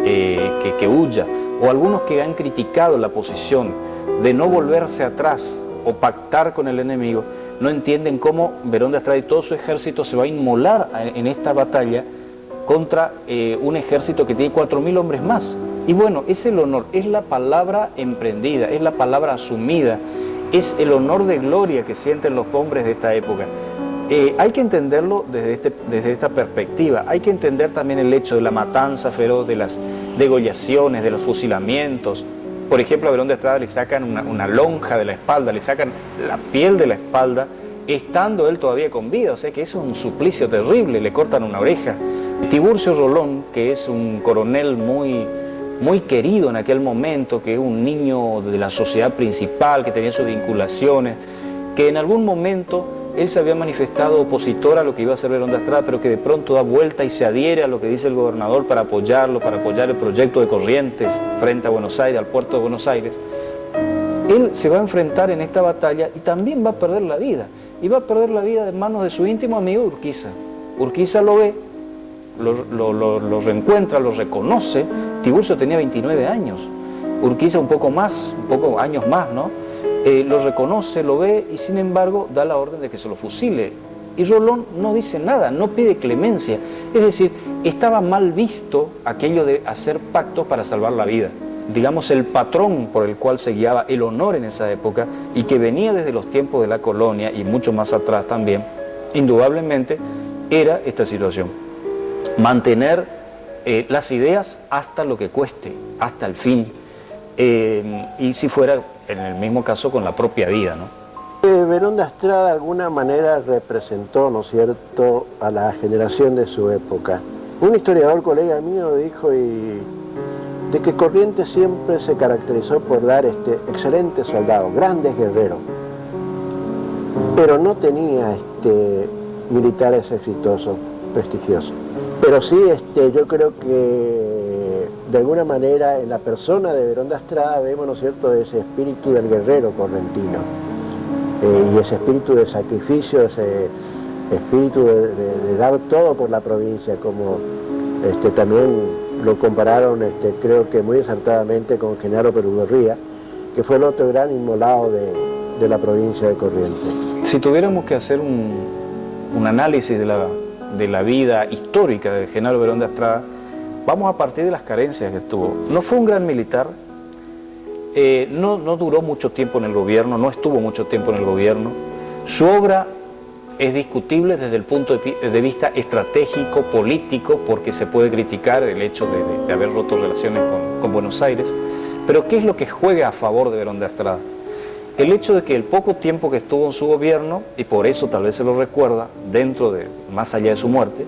que huya, o algunos que han criticado la posición de no volverse atrás o pactar con el enemigo, no entienden cómo Verón de Astrada y todo su ejército se va a inmolar en esta batalla contra un ejército que tiene 4.000 hombres más. Y bueno, es el honor, es la palabra emprendida, es la palabra asumida, es el honor de gloria que sienten los hombres de esta época. Hay que entenderlo desde esta perspectiva. Hay que entender también el hecho de la matanza feroz, de las degollaciones, de los fusilamientos. Por ejemplo, a Verón de Astrada le sacan una lonja de la espalda, le sacan la piel de la espalda, estando él todavía con vida. O sea que eso es un suplicio terrible, le cortan una oreja. Tiburcio Rolón, que es un coronel muy querido en aquel momento, que es un niño de la sociedad principal, que tenía sus vinculaciones, que en algún momento él se había manifestado opositor a lo que iba a hacer Verón de Astrada, pero que de pronto da vuelta y se adhiere a lo que dice el gobernador para apoyarlo, para apoyar el proyecto de Corrientes frente a Buenos Aires, al puerto de Buenos Aires. Él se va a enfrentar en esta batalla y también va a perder la vida, y va a perder la vida en manos de su íntimo amigo Urquiza. Urquiza lo ve, lo reencuentra, lo reconoce. Tiburcio tenía 29 años, Urquiza un poco años más, ¿no? Lo reconoce, lo ve y sin embargo da la orden de que se lo fusile. Y Rolón no dice nada, no pide clemencia. Es decir, estaba mal visto aquello de hacer pactos para salvar la vida. Digamos, el patrón por el cual se guiaba el honor en esa época y que venía desde los tiempos de la colonia y mucho más atrás también, indudablemente era esta situación. Mantener las ideas hasta lo que cueste, hasta el fin. Y si fuera, en el mismo caso, con la propia vida, ¿no? Verón de Astrada de alguna manera representó, ¿no es cierto?, a la generación de su época. Un historiador colega mío dijo de que Corrientes siempre se caracterizó por dar excelentes soldados, grandes guerreros, pero no tenía militares exitosos, prestigiosos. Pero sí, yo creo que de alguna manera en la persona de Verón de Astrada vemos, ¿no es cierto?, ese espíritu del guerrero correntino, y ese espíritu de sacrificio, ese espíritu de dar todo por la provincia, como también lo compararon, creo que muy acertadamente, con Genaro Perugorría, que fue el otro gran inmolado de la provincia de Corrientes. Si tuviéramos que hacer un análisis de la vida histórica de Genaro Verón de Astrada, vamos a partir de las carencias que tuvo. No fue un gran militar, no duró mucho tiempo en el gobierno, no estuvo mucho tiempo en el gobierno. Su obra es discutible desde el punto de vista estratégico, político, porque se puede criticar el hecho de haber roto relaciones con Buenos Aires. Pero ¿qué es lo que juega a favor de Verón de Astrada? El hecho de que el poco tiempo que estuvo en su gobierno, y por eso tal vez se lo recuerda, más allá de su muerte,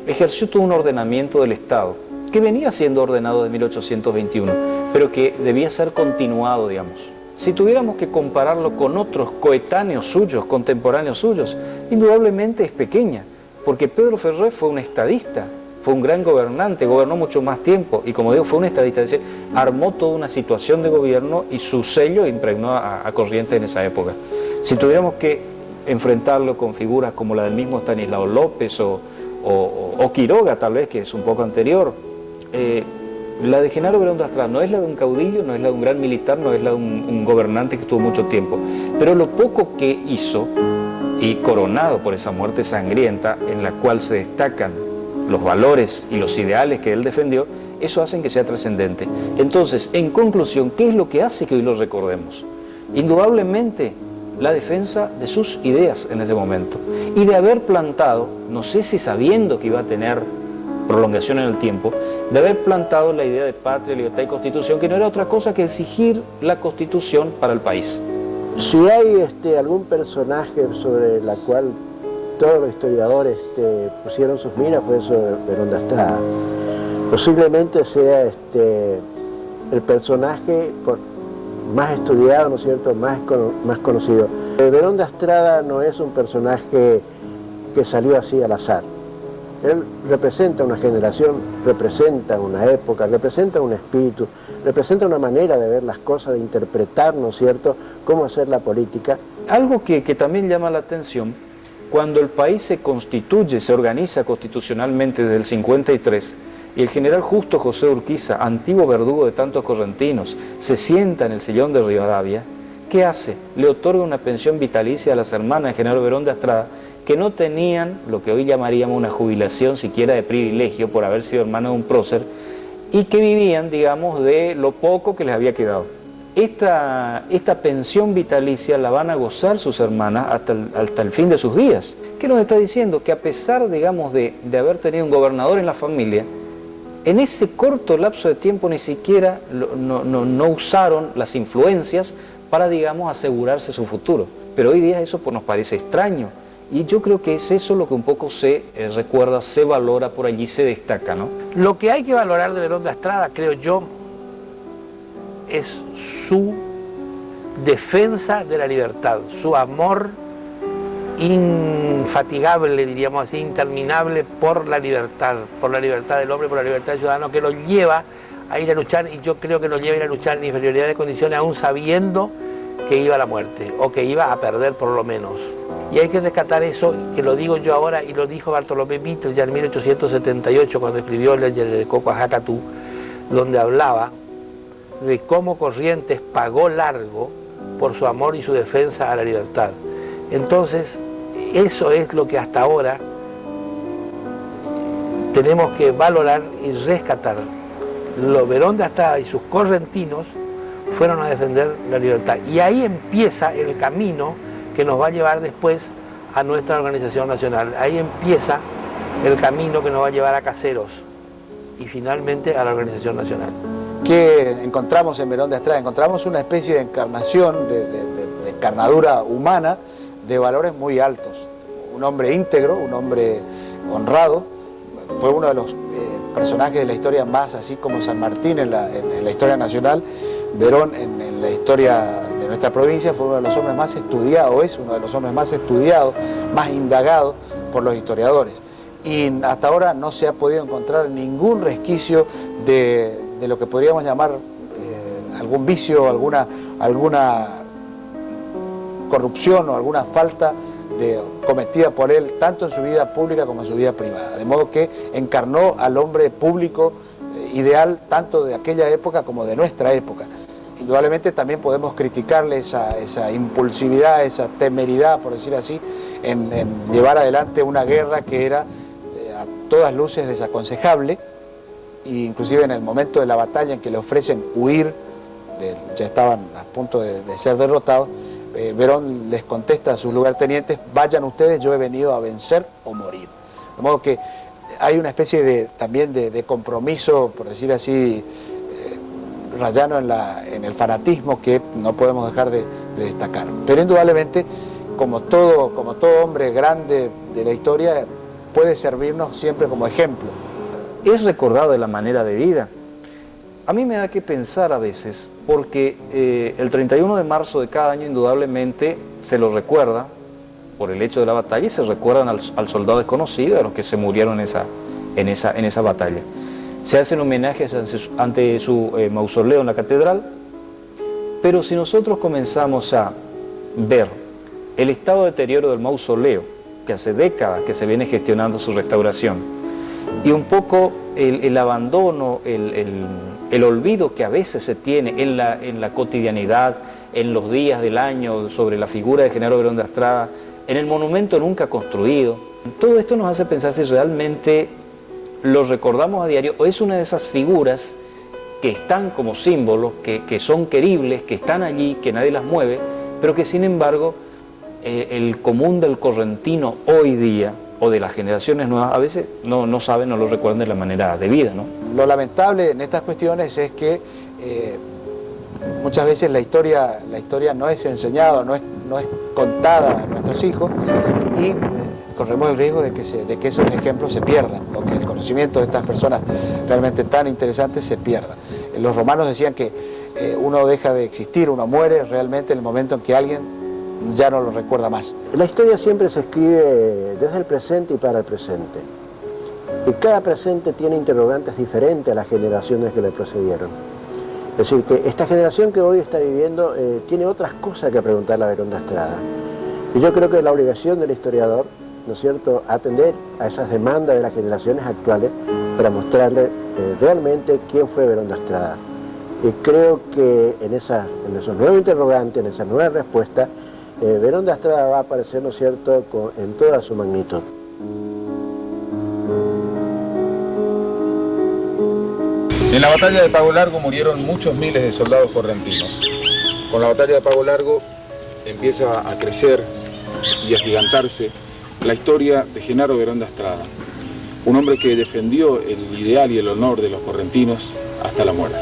ejerció todo un ordenamiento del Estado, que venía siendo ordenado desde 1821, pero que debía ser continuado, digamos. Si tuviéramos que compararlo con otros coetáneos suyos, contemporáneos suyos, indudablemente es pequeña, porque Pedro Ferrer fue un estadista, fue un gran gobernante, gobernó mucho más tiempo y, como digo, fue un estadista, es decir, armó toda una situación de gobierno y su sello impregnó a Corrientes en esa época. Si tuviéramos que enfrentarlo con figuras como la del mismo Estanislao López o Quiroga, tal vez, que es un poco anterior, la de Genaro Berón de Astrada no es la de un caudillo, no es la de un gran militar, no es la de un gobernante que estuvo mucho tiempo, pero lo poco que hizo, y coronado por esa muerte sangrienta en la cual se destacan los valores y los ideales que él defendió, eso hace que sea trascendente. Entonces, en conclusión, ¿qué es lo que hace que hoy lo recordemos? Indudablemente la defensa de sus ideas en ese momento y de haber plantado, no sé si sabiendo que iba a tener prolongación en el tiempo, de haber plantado la idea de patria, libertad y constitución, que no era otra cosa que exigir la constitución para el país. Si hay algún personaje sobre la cual todos los historiadores pusieron sus miras, fue sobre Berón de Astrada. Posiblemente sea el personaje más estudiado, ¿no es cierto?, más conocido. Berón de Astrada no es un personaje que salió así al azar. Él representa una generación, representa una época, representa un espíritu, representa una manera de ver las cosas, de interpretar, ¿no es cierto?, cómo hacer la política. Algo que también llama la atención, cuando el país se constituye, se organiza constitucionalmente desde el 53, y el general Justo José Urquiza, antiguo verdugo de tantos correntinos, se sienta en el sillón de Rivadavia, ¿qué hace? Le otorga una pensión vitalicia a las hermanas de Genaro Berón de Astrada, que no tenían lo que hoy llamaríamos una jubilación siquiera de privilegio por haber sido hermanos de un prócer, y que vivían, digamos, de lo poco que les había quedado. Esta pensión vitalicia la van a gozar sus hermanas hasta el fin de sus días. ¿Qué nos está diciendo? Que a pesar, digamos, de haber tenido un gobernador en la familia, en ese corto lapso de tiempo ni siquiera no usaron las influencias para, digamos, asegurarse su futuro. Pero hoy día eso nos parece extraño. Y yo creo que es eso lo que un poco se recuerda, se valora por allí, se destaca, ¿no? Lo que hay que valorar de Berón de Astrada, creo yo, es su defensa de la libertad, su amor infatigable, diríamos así, interminable por la libertad del hombre, por la libertad del ciudadano, que lo lleva a ir a luchar, y yo creo que lo lleva a ir a luchar en inferioridad de condiciones, aún sabiendo que iba a la muerte, o que iba a perder por lo menos. Y hay que rescatar eso, que lo digo yo ahora, y lo dijo Bartolomé Mitre ya en 1878, cuando escribió el de Cocoajacatú, donde hablaba de cómo Corrientes pagó largo por su amor y su defensa a la libertad. Entonces, eso es lo que hasta ahora tenemos que valorar y rescatar. Los Berón de Astrada y sus correntinos fueron a defender la libertad. Y ahí empieza el camino que nos va a llevar después a nuestra organización nacional. Ahí empieza el camino que nos va a llevar a Caseros y finalmente a la organización nacional. ¿Qué encontramos en Berón de Astrada? Encontramos una especie de encarnación, de encarnadura humana de valores muy altos. Un hombre íntegro, un hombre honrado, fue uno de los personajes de la historia más, así como San Martín en la historia nacional, Berón en la historia de nuestra provincia fue uno de los hombres más estudiados, es uno de los hombres más estudiados, más indagados por los historiadores. Y hasta ahora no se ha podido encontrar ningún resquicio de lo que podríamos llamar algún vicio, alguna corrupción o alguna falta cometida por él, tanto en su vida pública como en su vida privada. De modo que encarnó al hombre público ideal tanto de aquella época como de nuestra época. Indudablemente también podemos criticarle esa impulsividad, esa temeridad, por decir así, en llevar adelante una guerra que era a todas luces desaconsejable, e inclusive en el momento de la batalla en que le ofrecen huir, ya estaban a punto de ser derrotados, Berón les contesta a sus lugartenientes: vayan ustedes, yo he venido a vencer o morir. De modo que hay una especie también de compromiso, por decir así, rayano en el fanatismo que no podemos dejar de destacar. Pero indudablemente, como todo hombre grande de la historia, puede servirnos siempre como ejemplo. Es recordado de la manera de vida. A mí me da que pensar a veces, porque el 31 de marzo de cada año indudablemente se lo recuerda por el hecho de la batalla y se recuerdan al soldado desconocido, a los que se murieron en esa batalla. Se hacen homenajes ante su mausoleo en la catedral, pero si nosotros comenzamos a ver el estado de deterioro del mausoleo, que hace décadas que se viene gestionando su restauración, y un poco el abandono, el olvido que a veces se tiene en la cotidianidad, en los días del año, sobre la figura de Genaro Berón de Astrada, en el monumento nunca construido. Todo esto nos hace pensar si realmente lo recordamos a diario o es una de esas figuras que están como símbolos, que son queribles, que están allí, que nadie las mueve, pero que sin embargo el común del correntino hoy día, o de las generaciones nuevas, a veces no saben, no lo recuerdan de la manera debida, ¿no? Lo lamentable en estas cuestiones es que muchas veces la historia no es enseñada, no es contada a nuestros hijos y corremos el riesgo de que esos ejemplos se pierdan, o que el conocimiento de estas personas realmente tan interesantes se pierda. Los romanos decían que uno deja de existir, uno muere realmente en el momento en que alguien ya no lo recuerda más. La historia siempre se escribe desde el presente y para el presente. Y cada presente tiene interrogantes diferentes a las generaciones que le precedieron. Es decir, que esta generación que hoy está viviendo tiene otras cosas que preguntarle a Berón de Astrada. Y yo creo que es la obligación del historiador, ¿no es cierto?, atender a esas demandas de las generaciones actuales para mostrarle realmente quién fue Berón de Astrada. Y creo que en esos nuevos interrogantes, en esas nuevas respuestas, Berón de Astrada va a aparecer, ¿no es cierto?, en toda su magnitud. En la batalla de Pago Largo murieron muchos miles de soldados correntinos. Con la batalla de Pago Largo empieza a crecer y a gigantarse la historia de Genaro Berón de Astrada, un hombre que defendió el ideal y el honor de los correntinos hasta la muerte.